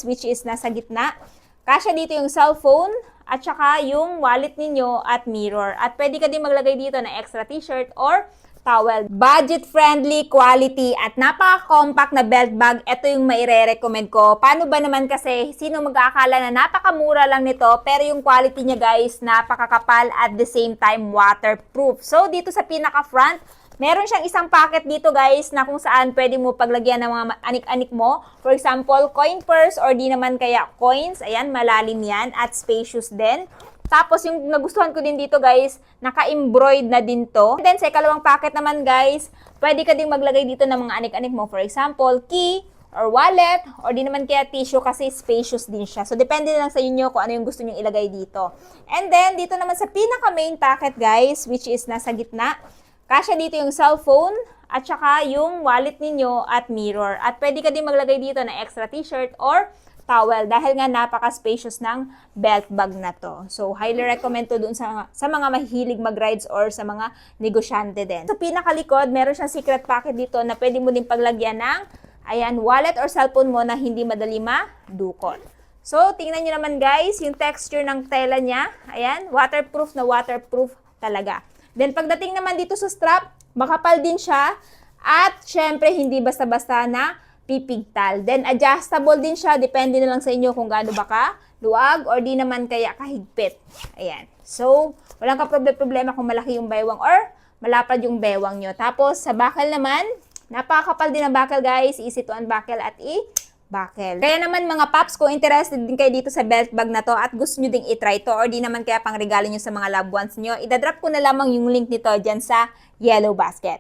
which is nasa gitna. Kasya dito yung cellphone at saka yung wallet ninyo at mirror. At pwede ka din maglagay dito ng extra t-shirt or towel. Budget-friendly, quality, at napaka-compact na belt bag. Ito yung maire-recommend ko. Paano ba naman kasi, sino mag-aakala na napakamura lang nito, pero yung quality niya guys, napakakapal at the same time waterproof. So, dito sa pinaka-front, meron siyang isang packet dito guys na kung saan pwede mo paglagyan ng mga anik-anik mo. For example, coin purse or di naman kaya coins. Ayan, malalim yan at spacious din. Tapos yung nagustuhan ko din dito guys, naka-embroid na din to. And then sa ikalawang packet naman guys, pwede ka din maglagay dito ng mga anik-anik mo. For example, key or wallet or di naman kaya tissue kasi spacious din siya. So depende na lang sa inyo kung ano yung gusto niyo ilagay dito. And then dito naman sa pinaka-main packet guys, which is nasa gitna, kasya dito yung cellphone at saka yung wallet ninyo at mirror. At pwede ka din maglagay dito ng extra t-shirt or towel dahil nga napaka-spacious ng belt bag na to. So, highly recommend to dun sa mga mahihilig mag-rides or sa mga negosyante din. So, pinakalikod, meron siyang secret pocket dito na pwede mo din paglagyan ng ayan, wallet or cellphone mo na hindi madali madukot. So, tingnan nyo naman guys, yung texture ng tela niya. Ayan, waterproof na waterproof talaga. Then, pagdating naman dito sa strap, makapal din siya at syempre hindi basta-basta na pipigtal. Then, adjustable din siya. Depende na lang sa inyo kung gaano ba ka luwag or di naman kaya kahigpit. Ayan. So, walang ka-problema kung malaki yung baywang or malapad yung baywang nyo. Tapos, sa buckle naman, napakakapal din ang buckle guys. Easy to unbuckle at i-buckle. Kaya naman mga paps, kung interested din kayo dito sa belt bag na to at gusto nyo ding i-try to or di naman kaya pang regalo nyo sa mga loved ones nyo, idadrop ko na lamang yung link nito dyan sa yellow basket.